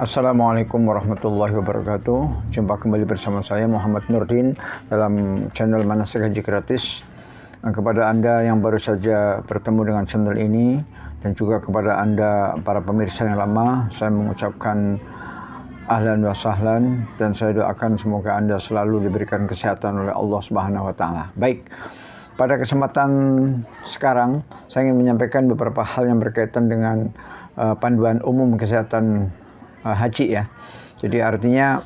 Assalamualaikum warahmatullahi wabarakatuh. Jumpa kembali bersama saya Muhammad Nurdin dalam channel Manasik Haji Gratis. Kepada Anda yang baru saja bertemu dengan channel ini dan juga kepada Anda para pemirsa yang lama, saya mengucapkan ahlan wa sahlan dan saya doakan semoga Anda selalu diberikan kesehatan oleh Allah Subhanahu wa taala. Baik. Pada kesempatan sekarang saya ingin menyampaikan beberapa hal yang berkaitan dengan panduan umum kesehatan haji ya. Jadi artinya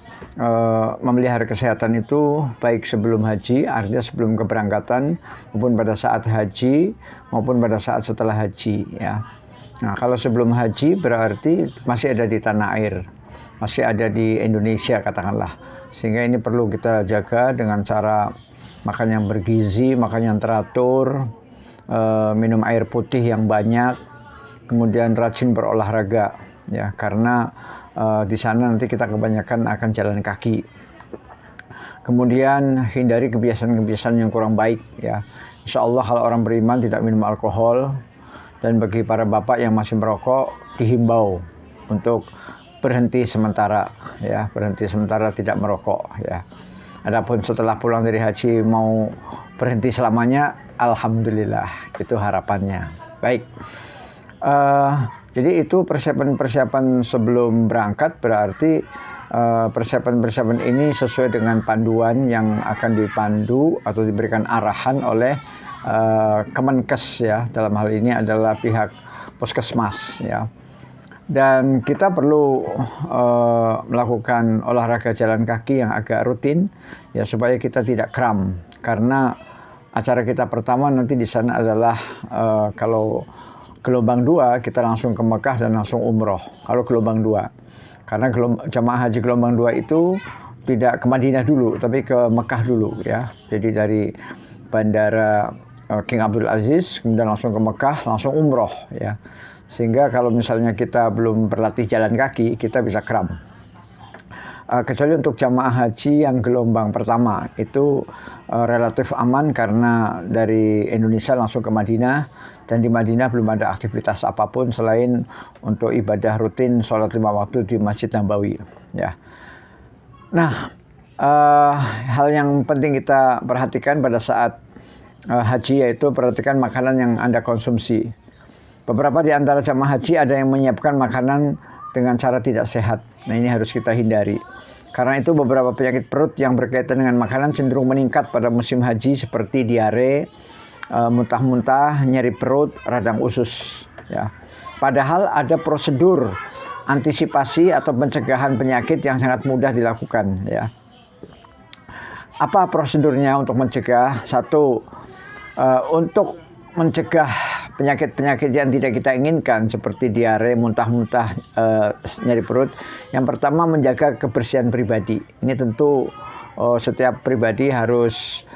memelihara kesehatan itu baik sebelum haji, artinya sebelum keberangkatan, maupun pada saat haji, maupun pada saat setelah haji ya. Nah, kalau sebelum haji berarti masih ada di tanah air, masih ada di Indonesia katakanlah. Sehingga ini perlu kita jaga dengan cara makan yang bergizi, makan yang teratur, minum air putih yang banyak, kemudian rajin berolahraga ya, karena di sana nanti kita kebanyakan akan jalan kaki. Kemudian hindari kebiasaan-kebiasaan yang kurang baik ya. Insya Allah kalau orang beriman tidak minum alkohol, dan bagi para bapak yang masih merokok dihimbau untuk berhenti sementara ya, berhenti sementara tidak merokok ya. Adapun setelah pulang dari haji mau berhenti selamanya, alhamdulillah, itu harapannya. Baik. Jadi itu persiapan-persiapan sebelum berangkat, berarti persiapan-persiapan ini sesuai dengan panduan yang akan dipandu atau diberikan arahan oleh Kemenkes ya, dalam hal ini adalah pihak Puskesmas ya. Dan kita perlu melakukan olahraga jalan kaki yang agak rutin ya, supaya kita tidak kram, karena acara kita pertama nanti di sana adalah kalau gelombang 2 kita langsung ke Mekah dan langsung umroh. Kalau gelombang 2, karena jamaah haji gelombang 2 itu tidak ke Madinah dulu, tapi ke Mekah dulu ya. Jadi dari bandara King Abdul Aziz kemudian langsung ke Mekah, langsung umroh ya. Sehingga kalau misalnya kita belum berlatih jalan kaki, kita bisa kram. Kecuali untuk jamaah haji yang gelombang pertama itu relatif aman, karena dari Indonesia langsung ke Madinah, dan di Madinah belum ada aktivitas apapun selain untuk ibadah rutin sholat 5 waktu di Masjid Nabawi ya. Nah, hal yang penting kita perhatikan pada saat haji yaitu perhatikan makanan yang Anda konsumsi. Beberapa di antara jamaah haji ada yang menyiapkan makanan dengan cara tidak sehat. Nah, ini harus kita hindari. Karena itu beberapa penyakit perut yang berkaitan dengan makanan cenderung meningkat pada musim haji, seperti diare, muntah-muntah, nyeri perut, radang usus ya. Padahal ada prosedur antisipasi atau pencegahan penyakit yang sangat mudah dilakukan ya. Apa prosedurnya untuk mencegah? Satu, untuk mencegah penyakit-penyakit yang tidak kita inginkan seperti diare, muntah-muntah, nyeri perut. Yang pertama, menjaga kebersihan pribadi. Ini tentu setiap pribadi harus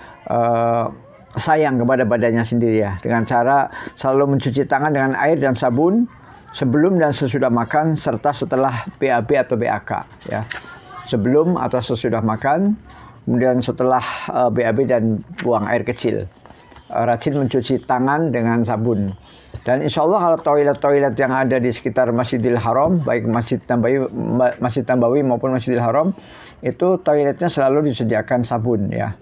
sayang kepada badannya sendiri ya, dengan cara selalu mencuci tangan dengan air dan sabun sebelum dan sesudah makan, serta setelah BAB atau BAK ya. Sebelum atau sesudah makan, kemudian setelah BAB dan buang air kecil. Rajin mencuci tangan dengan sabun. Dan insya Allah kalau toilet-toilet yang ada di sekitar Masjidil Haram, baik Masjid Nabawi maupun Masjidil Haram, itu toiletnya selalu disediakan sabun ya.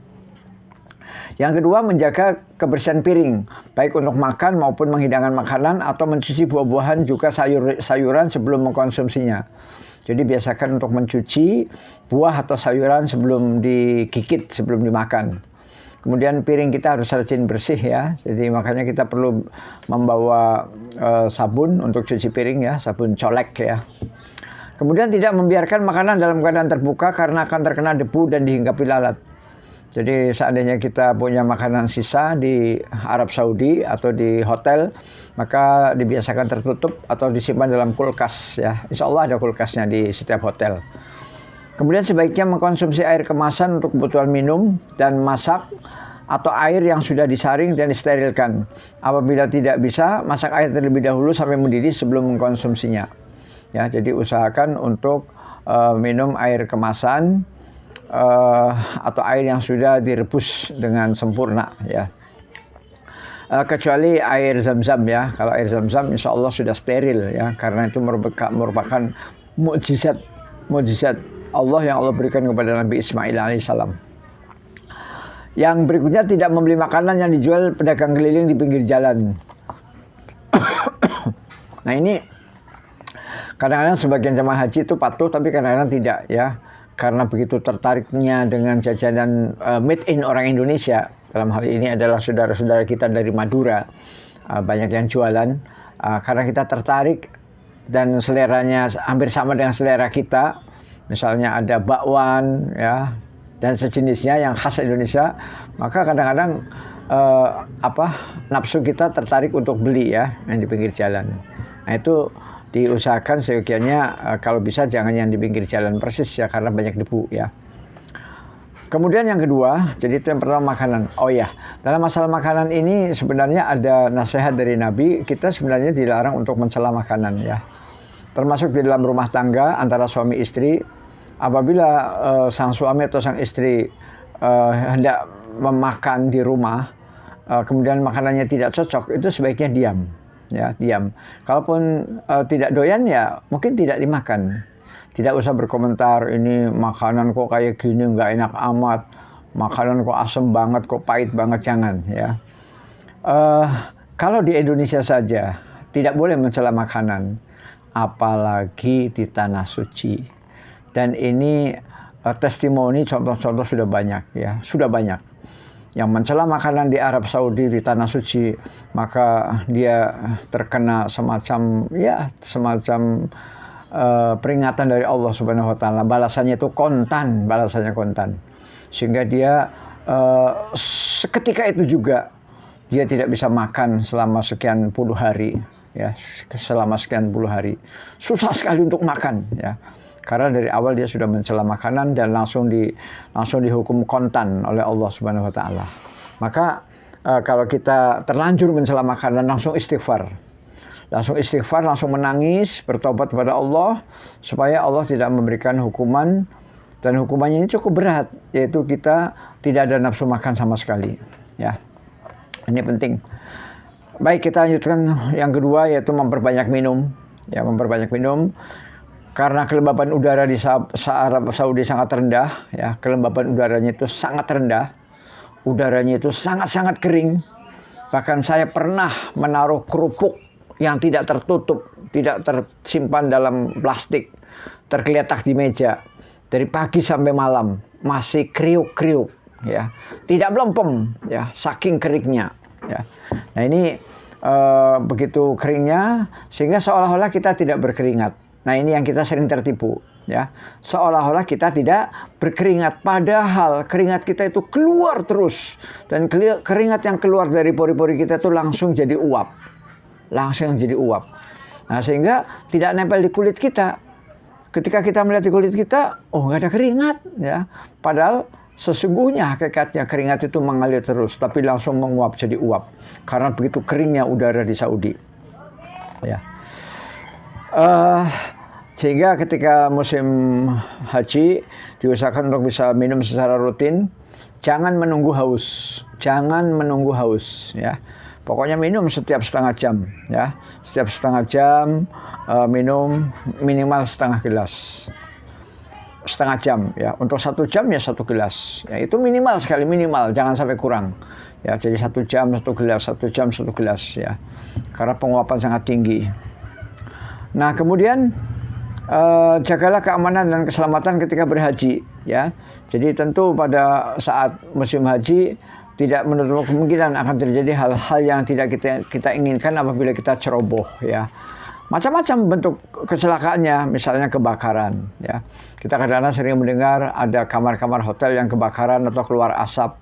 Yang kedua, menjaga kebersihan piring, baik untuk makan maupun menghidangkan makanan, atau mencuci buah-buahan juga sayuran sebelum mengkonsumsinya. Jadi biasakan untuk mencuci buah atau sayuran sebelum digigit, sebelum dimakan. Kemudian piring kita harus rajin bersih ya. Jadi makanya kita perlu membawa sabun untuk cuci piring ya, sabun colek ya. Kemudian tidak membiarkan makanan dalam keadaan terbuka karena akan terkena debu dan dihinggapi lalat. Jadi seandainya kita punya makanan sisa di Arab Saudi atau di hotel, maka dibiasakan tertutup atau disimpan dalam kulkas ya. Insya Allah ada kulkasnya di setiap hotel. Kemudian sebaiknya mengkonsumsi air kemasan untuk kebutuhan minum dan masak, atau air yang sudah disaring dan disterilkan. Apabila tidak bisa, masak air terlebih dahulu sampai mendidih sebelum mengkonsumsinya. Ya, jadi usahakan untuk minum air kemasan atau air yang sudah direbus dengan sempurna ya. Kecuali air zam-zam ya. Kalau air zam-zam insya Allah sudah steril ya, karena itu merupakan mukjizat Allah yang Allah berikan kepada Nabi Ismail alaihissalam. Yang berikutnya, tidak membeli makanan yang dijual pedagang keliling di pinggir jalan. Nah ini kadang-kadang sebagian jemaah haji itu patuh, tapi kadang-kadang tidak ya, karena begitu tertariknya dengan jajanan made in orang Indonesia. Dalam hal ini adalah saudara-saudara kita dari Madura, banyak yang jualan karena kita tertarik dan seleranya hampir sama dengan selera kita. Misalnya ada bakwan ya dan sejenisnya yang khas Indonesia, maka kadang-kadang nafsu kita tertarik untuk beli ya yang di pinggir jalan. Nah itu diusahakan seyogianya kalau bisa jangan yang di pinggir jalan persis ya, karena banyak debu ya. Kemudian yang kedua, jadi itu yang pertama makanan. Oh ya, dalam masalah makanan ini sebenarnya ada nasihat dari Nabi, kita sebenarnya dilarang untuk mencela makanan ya. Termasuk di dalam rumah tangga antara suami istri, apabila sang suami atau sang istri hendak memakan di rumah, kemudian makanannya tidak cocok, itu sebaiknya diam. Ya, diam. Kalaupun tidak doyan ya mungkin tidak dimakan. Tidak usah berkomentar, ini makanan kok kayak gini nggak enak amat, makanan kok asem banget, kok pahit banget, jangan ya. Kalau di Indonesia saja tidak boleh mencela makanan, apalagi di tanah suci. Dan ini testimoni, contoh-contoh sudah banyak ya, sudah banyak. Yang mencela makanan di Arab Saudi, di tanah suci, maka dia terkena semacam peringatan dari Allah Subhanahu wa taala. Balasannya itu kontan, sehingga dia seketika itu juga dia tidak bisa makan selama sekian puluh hari ya, susah sekali untuk makan ya, karena dari awal dia sudah mencela makanan dan langsung dihukum kontan oleh Allah Subhanahu wa taala. Maka kalau kita terlanjur mencela makanan, langsung istighfar, langsung menangis, bertobat kepada Allah supaya Allah tidak memberikan hukuman, dan hukumannya ini cukup berat, yaitu kita tidak ada nafsu makan sama sekali ya. Ini penting. Baik, kita lanjutkan yang kedua, yaitu memperbanyak minum ya, karena kelembapan udara di Arab Saudi sangat rendah ya, kelembapan udaranya itu sangat rendah, udaranya itu sangat-sangat kering. Bahkan saya pernah menaruh kerupuk yang tidak tertutup, tidak tersimpan dalam plastik, tergeletak di meja dari pagi sampai malam, masih kriuk-kriuk ya, tidak melempem ya, saking keringnya ya. Nah ini begitu keringnya sehingga seolah-olah kita tidak berkeringat. Nah ini yang kita sering tertipu ya, seolah-olah kita tidak berkeringat, padahal keringat kita itu keluar terus, dan keringat yang keluar dari pori-pori kita itu langsung jadi uap. Nah sehingga tidak nempel di kulit kita. Ketika kita melihat di kulit kita, oh nggak ada keringat ya, padahal sesungguhnya hakikatnya keringat itu mengalir terus, tapi langsung menguap jadi uap karena begitu keringnya udara di Saudi ya. Sehingga ketika musim haji diusahakan untuk bisa minum secara rutin, jangan menunggu haus ya. Pokoknya minum setiap setengah jam ya, minum minimal setengah gelas, setengah jam ya. Untuk 1 jam ya 1 gelas ya, itu minimal sekali, jangan sampai kurang ya. Jadi 1 jam 1 gelas, 1 jam 1 gelas ya, karena penguapan sangat tinggi. Nah kemudian jagalah keamanan dan keselamatan ketika berhaji ya. Jadi tentu pada saat musim haji tidak menutup kemungkinan akan terjadi hal-hal yang tidak kita inginkan apabila kita ceroboh ya. Macam-macam bentuk kecelakaannya, misalnya kebakaran ya. Kita kadang-kadang sering mendengar ada kamar-kamar hotel yang kebakaran atau keluar asap.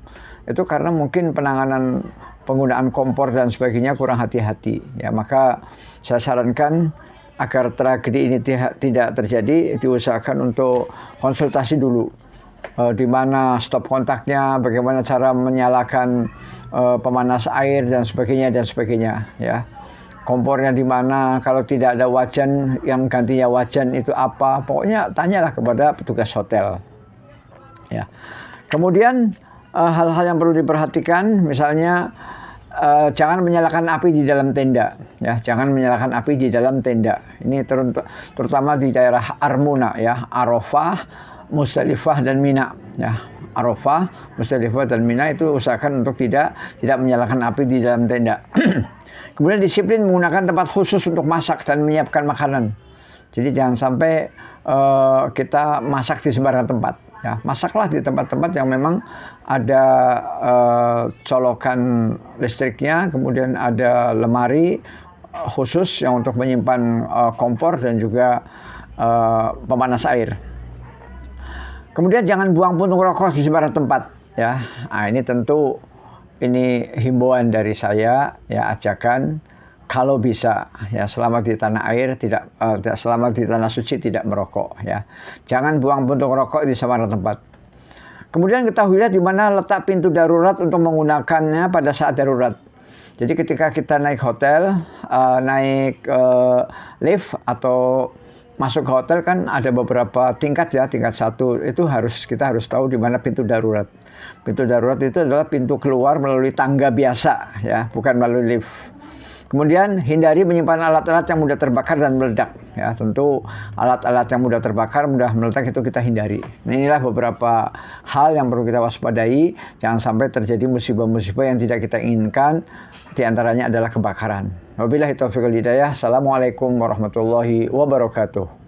Itu karena mungkin penanganan penggunaan kompor dan sebagainya kurang hati-hati ya. Maka saya sarankan agar tragedi ini tidak terjadi, diusahakan untuk konsultasi dulu, di mana stop kontaknya, bagaimana cara menyalakan pemanas air dan sebagainya ya. Kompornya di mana, kalau tidak ada wajan, yang gantinya wajan itu apa, pokoknya tanyalah kepada petugas hotel ya. Kemudian hal-hal yang perlu diperhatikan, misalnya jangan menyalakan api di dalam tenda, ya. Jangan menyalakan api di dalam tenda. Ini terutama di daerah Armuna, ya, Arafah, Musdalifah dan Mina, ya. Arafah, Musdalifah dan Mina itu usahakan untuk tidak menyalakan api di dalam tenda. Kemudian disiplin menggunakan tempat khusus untuk masak dan menyiapkan makanan. Jadi jangan sampai kita masak di sembarang tempat. Ya, masaklah di tempat-tempat yang memang ada colokan listriknya, kemudian ada lemari khusus yang untuk menyimpan kompor dan juga pemanas air. Kemudian jangan buang puntung rokok di sembarang tempat, ya. Nah, ini tentu himbauan dari saya, ya, ajakan kalau bisa, ya, selama di tanah air selama di tanah suci tidak merokok, ya. Jangan buang puntung rokok di sembarang tempat. Kemudian ketahuilah di mana letak pintu darurat untuk menggunakannya pada saat darurat. Jadi ketika kita naik hotel, naik lift atau masuk ke hotel kan ada beberapa tingkat, ya. Tingkat 1 itu kita harus tahu di mana pintu darurat. Pintu darurat itu adalah pintu keluar melalui tangga biasa, ya, bukan melalui lift. Kemudian hindari menyimpan alat-alat yang mudah terbakar dan meledak, ya. Tentu alat-alat yang mudah terbakar, mudah meledak itu kita hindari. Nah, inilah beberapa hal yang perlu kita waspadai. Jangan sampai terjadi musibah-musibah yang tidak kita inginkan. Di antaranya adalah kebakaran. Wabillahi taufiq wal hidayah. Assalamualaikum warahmatullahi wabarakatuh.